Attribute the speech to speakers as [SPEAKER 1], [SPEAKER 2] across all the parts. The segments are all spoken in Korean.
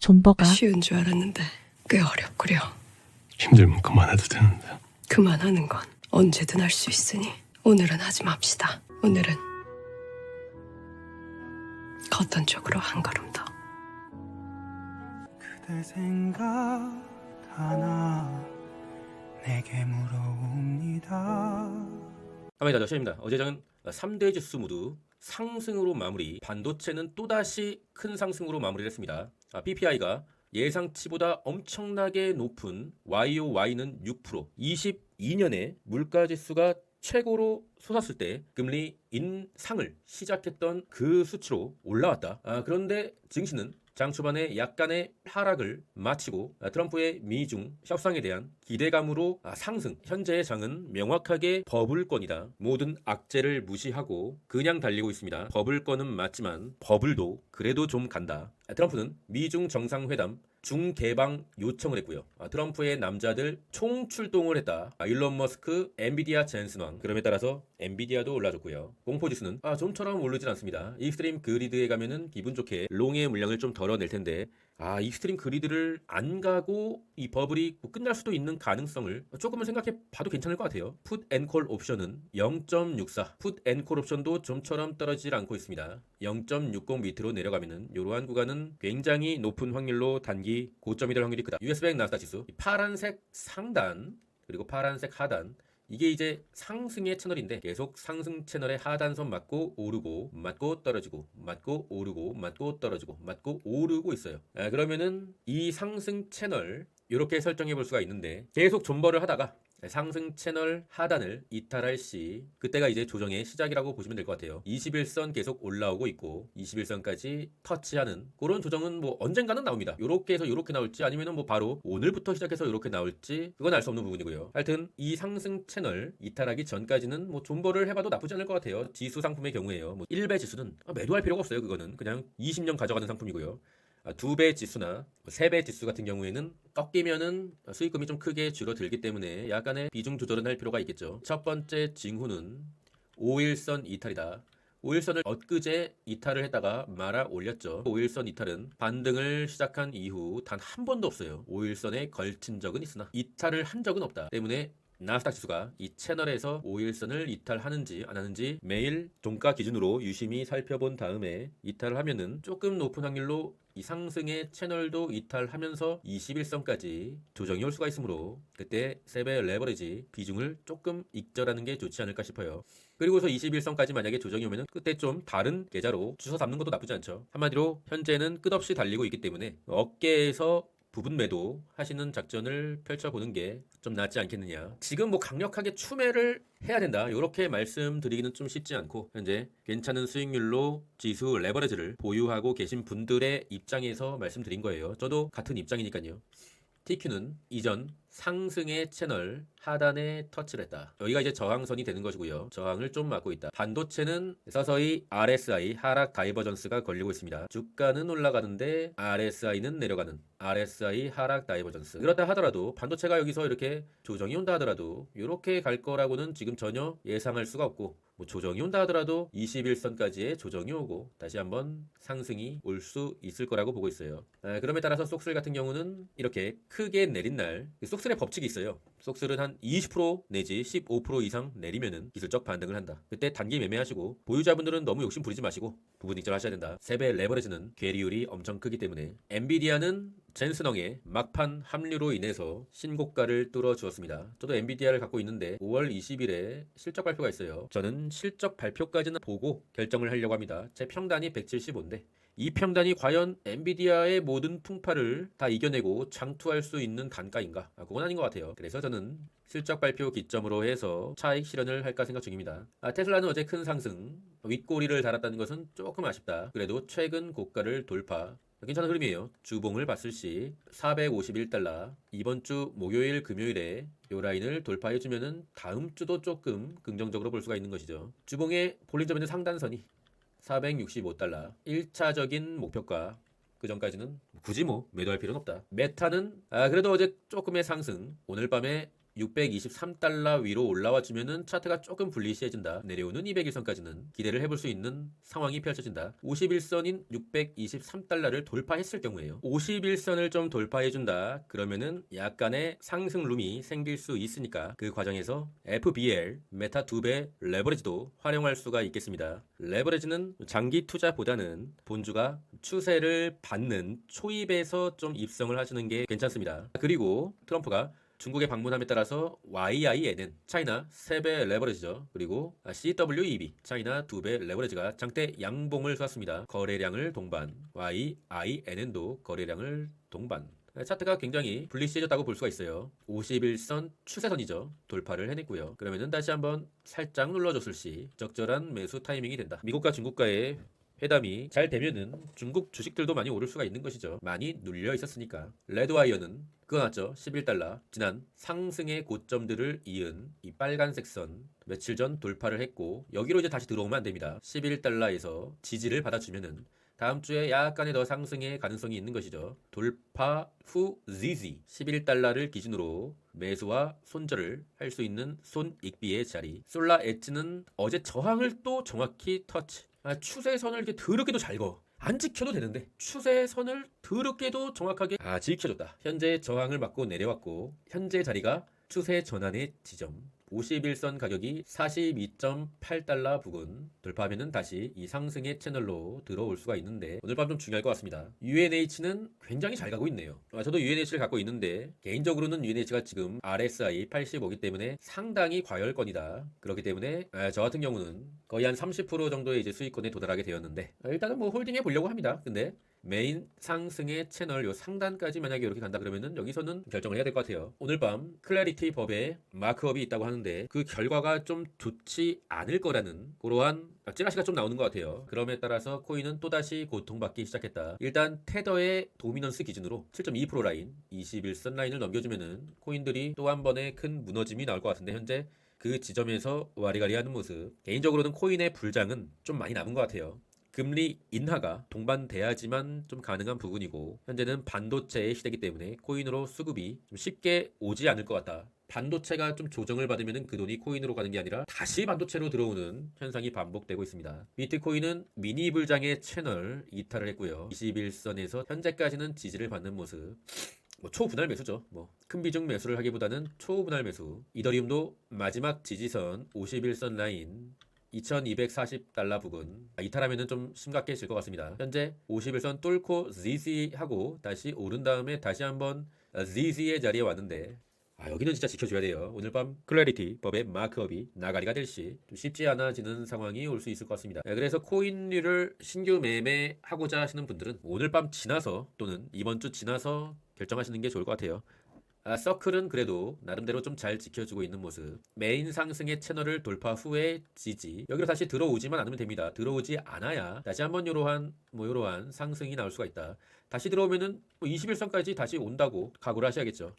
[SPEAKER 1] 존버가
[SPEAKER 2] 쉬운 줄 알았는데 꽤 어렵구려.
[SPEAKER 3] 힘들면 그만해도 되는데.
[SPEAKER 2] 그만하는 건 언제든 할 수 있으니 오늘은 하지 맙시다. 오늘은 걷던 쪽으로 한 걸음 더.
[SPEAKER 4] 그대 생각 하나 내게 물어옵니다.
[SPEAKER 5] 가만히 다져 시입니다. 어제장은 3대 지수 모두 상승으로 마무리, 반도체는 또다시 큰 상승으로 마무리를 했습니다. PPI가 예상치보다 엄청나게 높은 YoY는 6%, 22년에 물가지수가 최고로 솟았을 때 금리 인상을 시작했던 그 수치로 올라왔다. 그런데 증시는 장 초반에 약간의 하락을 마치고 트럼프의 미중 협상에 대한 기대감으로 상승. 현재의 장은 명확하게 버블권이다. 모든 악재를 무시하고 그냥 달리고 있습니다. 버블권은 맞지만 버블도 그래도 좀 간다. 트럼프는 미중 정상회담 중개방 요청을 했고요. 트럼프의 남자들 총출동을 했다. 일론 머스크, 엔비디아 젠슨 왕. 그럼에 따라서 엔비디아도 올라줬고요. 공포지수는 좀처럼 오르진 않습니다. 익스트림 그리드에 가면은 기분 좋게 롱의 물량을 좀 덜어낼 텐데 익스트림 그리드를 안 가고 이 버블이 끝날 수도 있는 가능성을 조금은 생각해 봐도 괜찮을 것 같아요. 풋 앤 콜 옵션은 0.64. 풋 앤 콜 옵션도 좀처럼 떨어지질 않고 있습니다. 0.60 밑으로 내려가면은 이러한 구간은 굉장히 높은 확률로 단기 고점이 될 확률이 크다. US100 나스닥 지수 파란색 상단 그리고 파란색 하단 이게 이제 상승의 채널인데 계속 상승 채널의 하단선 맞고 오르고 맞고 떨어지고 맞고 오르고 맞고 떨어지고 맞고 오르고 있어요. 그러면은 이 상승 채널 이렇게 설정해 볼 수가 있는데 계속 존버를 하다가 상승 채널 하단을 이탈할 시 그때가 이제 조정의 시작이라고 보시면 될 것 같아요. 21선 계속 올라오고 있고 21선까지 터치하는 그런 조정은 뭐 언젠가는 나옵니다. 요렇게 해서 요렇게 나올지 아니면은 뭐 바로 오늘부터 시작해서 요렇게 나올지 그건 알 수 없는 부분이고요. 하여튼 이 상승 채널 이탈하기 전까지는 뭐 존버를 해봐도 나쁘지 않을 것 같아요. 지수 상품의 경우에요. 뭐 1배 지수는 매도할 필요가 없어요. 그거는 그냥 20년 가져가는 상품이고요. 2배 지수나 3배 지수 같은 경우에는 꺾이면은 수익금이 좀 크게 줄어들기 때문에 약간의 비중 조절은 할 필요가 있겠죠. 첫 번째 징후는 5일선 이탈이다. 5일선을 엊그제 이탈을 했다가 말아 올렸죠. 5일선 이탈은 반등을 시작한 이후 단 한 번도 없어요. 5일선에 걸친 적은 있으나 이탈을 한 적은 없다. 때문에 나스닥 지수가 이 채널에서 5일선을 이탈하는지 안 하는지 매일 종가 기준으로 유심히 살펴본 다음에 이탈을 하면은 조금 높은 확률로 이 상승의 채널도 이탈하면서 21선까지 조정이 올 수가 있으므로 그때 세배 레버리지 비중을 조금 익절하는 게 좋지 않을까 싶어요. 그리고서 21선까지 만약에 조정이 오면은 그때 좀 다른 계좌로 주워 담는 것도 나쁘지 않죠. 한마디로 현재는 끝없이 달리고 있기 때문에 어깨에서 부분 매도 하시는 작전을 펼쳐보는 게 좀 낫지 않겠느냐. 지금 뭐 강력하게 추매를 해야 된다. 이렇게 말씀드리기는 좀 쉽지 않고 현재 괜찮은 수익률로 지수 레버리지를 보유하고 계신 분들의 입장에서 말씀드린 거예요. 저도 같은 입장이니까요. TQ는 이전 상승의 채널 하단에 터치를 했다. 여기가 이제 저항선이 되는 것이고요. 저항을 좀 막고 있다. 반도체는 서서히 RSI 하락 다이버전스가 걸리고 있습니다. 주가는 올라가는데 RSI는 내려가는 RSI 하락 다이버전스. 그렇다 하더라도 반도체가 여기서 이렇게 조정이 온다 하더라도 이렇게 갈 거라고는 지금 전혀 예상할 수가 없고 뭐 조정이 온다 하더라도 21선까지의 조정이 오고 다시 한번 상승이 올 수 있을 거라고 보고 있어요. 그럼에 따라서 속슬 같은 경우는 이렇게 크게 내린 날 속슬의 법칙이 있어요. 속슬은 한 20% 내지 15% 이상 내리면은 기술적 반등을 한다. 그때 단기 매매하시고 보유자분들은 너무 욕심 부리지 마시고 부분 익절 하셔야 된다. 세배 레버리지는 괴리율이 엄청 크기 때문에 엔비디아는 젠슨왕의 막판 합류로 인해서 신고가를 뚫어 주었습니다. 저도 엔비디아를 갖고 있는데 5월 20일에 실적 발표가 있어요. 저는 실적 발표까지는 보고 결정을 하려고 합니다. 제 평단이 175인데 이 평단이 과연 엔비디아의 모든 풍파를 다 이겨내고 장투할 수 있는 단가인가? 그건 아닌 것 같아요. 그래서 저는 실적 발표 기점으로 해서 차익 실현을 할까 생각 중입니다. 테슬라는 어제 큰 상승, 윗꼬리를 달았다는 것은 조금 아쉽다. 그래도 최근 고가를 돌파. 괜찮은 흐름이에요. 주봉을 봤을 시 451달러 이번 주 목요일 금요일에 요 라인을 돌파해주면은 다음 주도 조금 긍정적으로 볼 수가 있는 것이죠. 주봉의 볼린저밴드 상단선이 465달러 1차적인 목표가 그 전까지는 굳이 뭐 매도할 필요는 없다. 메타는 그래도 어제 조금의 상승 오늘 밤에 623달러 위로 올라와 주면은 차트가 조금 불리시해진다. 내려오는 200일선까지는 기대를 해볼 수 있는 상황이 펼쳐진다. 51선인 623달러를 돌파했을 경우에요. 51선을 좀 돌파해준다. 그러면은 약간의 상승룸이 생길 수 있으니까 그 과정에서 FBL 메타 2배 레버리지도 활용할 수가 있겠습니다. 레버리지는 장기 투자보다는 본주가 추세를 받는 초입에서 좀 입성을 하시는 게 괜찮습니다. 그리고 트럼프가 중국에 방문함에 따라서 YINN 차이나 3배 레버리지죠. 그리고 CWEB 차이나 2배 레버리지가 장대 양봉을 쏘았습니다. 거래량을 동반, YINN도 거래량을 동반. 차트가 굉장히 불리시해졌다고 볼 수가 있어요. 51선 추세선이죠. 돌파를 해냈고요. 그러면은 다시 한번 살짝 눌러줬을 시 적절한 매수 타이밍이 된다. 미국과 중국과의 회담이 잘 되면은 중국 주식들도 많이 오를 수가 있는 것이죠. 많이 눌려 있었으니까. 레드와이어는 끊어놨죠. 11달러. 지난 상승의 고점들을 이은 이 빨간색 선 며칠 전 돌파를 했고 여기로 이제 다시 들어오면 안 됩니다. 11달러에서 지지를 받아주면은 다음 주에 약간의 더 상승의 가능성이 있는 것이죠. 돌파 후 ZZ 11달러를 기준으로 매수와 손절을 할 수 있는 손익비의 자리. 솔라 엣지는 어제 저항을 또 정확히 터치. 추세선을 이렇게 더럽게도 잘 거. 안 지켜도 되는데 추세선을 더럽게도 정확하게 지켜줬다. 현재 저항을 맞고 내려왔고 현재 자리가 추세 전환의 지점. 51선 가격이 42.8달러 부근 돌파하면은 다시 이 상승의 채널로 들어올 수가 있는데 오늘 밤 좀 중요할 것 같습니다. UNH는 굉장히 잘 가고 있네요. 저도 UNH를 갖고 있는데 개인적으로는 UNH가 지금 RSI 85이기 때문에 상당히 과열권이다. 그렇기 때문에 저 같은 경우는 거의 한 30% 정도의 이제 수익권에 도달하게 되었는데 일단은 뭐 홀딩해 보려고 합니다. 근데 메인 상승의 채널 요 상단까지 만약에 이렇게 간다 그러면은 여기서는 결정을 해야 될 것 같아요. 오늘 밤 클래리티 법에 마크업이 있다고 하는데 그 결과가 좀 좋지 않을 거라는 그러한 찌라시가 좀 나오는 것 같아요. 그럼에 따라서 코인은 또다시 고통받기 시작했다. 일단 테더의 도미넌스 기준으로 7.2% 라인 21선 라인을 넘겨주면은 코인들이 또 한 번의 큰 무너짐이 나올 것 같은데 현재 그 지점에서 와리가리하는 모습. 개인적으로는 코인의 불장은 좀 많이 남은 것 같아요. 금리 인하가 동반돼야지만 좀 가능한 부분이고 현재는 반도체의 시대이기 때문에 코인으로 수급이 좀 쉽게 오지 않을 것 같다. 반도체가 좀 조정을 받으면 그 돈이 코인으로 가는 게 아니라 다시 반도체로 들어오는 현상이 반복되고 있습니다. 비트코인은 미니 불장의 채널 이탈을 했고요. 21선에서 현재까지는 지지를 받는 모습. 초분할 매수죠. 큰 비중 매수를 하기보다는 초분할 매수. 이더리움도 마지막 지지선 51선 라인 2240달러 부근 이탈하면은 좀 심각해질 것 같습니다. 현재 51선 뚫고 ZZ하고 다시 오른 다음에 다시 한번 ZZ의 자리에 왔는데 여기는 진짜 지켜줘야 돼요. 오늘 밤 클래리티 법의 마크업이 나가리가 될 시 좀 쉽지 않아지는 상황이 올 수 있을 것 같습니다. 그래서 코인류를 신규 매매하고자 하시는 분들은 오늘 밤 지나서 또는 이번 주 지나서 결정하시는 게 좋을 것 같아요. 서클은 그래도 나름대로 좀 잘 지켜주고 있는 모습. 메인 상승의 채널을 돌파 후에 지지. 여기로 다시 들어오지만 않으면 됩니다. 들어오지 않아야 다시 한번 이러한 상승이 나올 수가 있다. 다시 들어오면은 21선까지 다시 온다고 각오를 하셔야겠죠.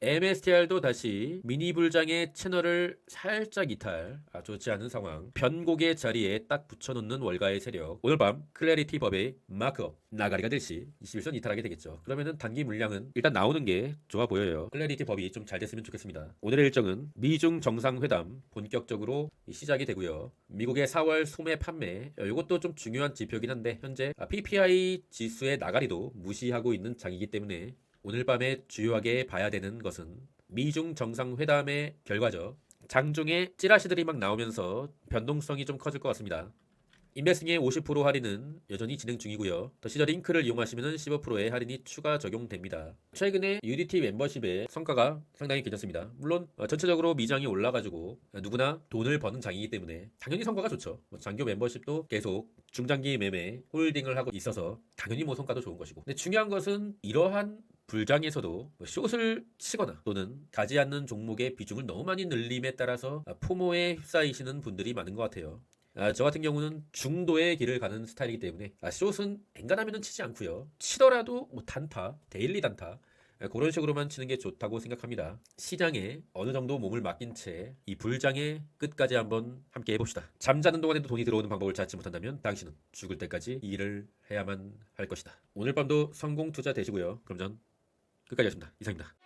[SPEAKER 5] MSTR도 다시 미니 불장의 채널을 살짝 이탈. 좋지 않은 상황. 변곡의 자리에 딱 붙여놓는 월가의 세력. 오늘 밤 클래리티 법의 마크업 나가리가 될 시 21선 이탈하게 되겠죠. 그러면은 단기 물량은 일단 나오는 게 좋아 보여요. 클래리티 법이 좀 잘 됐으면 좋겠습니다. 오늘의 일정은 미중 정상회담 본격적으로 시작이 되고요. 미국의 4월 소매 판매 이것도 좀 중요한 지표긴 한데 현재 PPI 지수의 나가리도 무시하고 있는 장이기 때문에 오늘 밤에 주요하게 봐야 되는 것은 미중 정상회담의 결과죠. 장중에 찌라시들이 막 나오면서 변동성이 좀 커질 것 같습니다. 인베스팅의 50% 할인은 여전히 진행 중이고요. 더 시저 링크를 이용하시면 15%의 할인이 추가 적용됩니다. 최근에 UDT 멤버십의 성과가 상당히 괜찮습니다. 물론 전체적으로 미장이 올라가지고 누구나 돈을 버는 장이기 때문에 당연히 성과가 좋죠. 장교 멤버십도 계속 중장기 매매 홀딩을 하고 있어서 당연히 성과도 좋은 것이고. 근데 중요한 것은 이러한 불장에서도 숏을 치거나 또는 가지 않는 종목의 비중을 너무 많이 늘림에 따라서 포모에 휩싸이시는 분들이 많은 것 같아요. 저 같은 경우는 중도의 길을 가는 스타일이기 때문에 숏은 엔간하면 치지 않고요. 치더라도 단타, 데일리 단타 그런 식으로만 치는 게 좋다고 생각합니다. 시장에 어느 정도 몸을 맡긴 채 이 불장의 끝까지 한번 함께 해봅시다. 잠자는 동안에도 돈이 들어오는 방법을 찾지 못한다면 당신은 죽을 때까지 이 일을 해야만 할 것이다. 오늘 밤도 성공 투자 되시고요. 그럼 전 끝까지 하겠습니다. 이상입니다.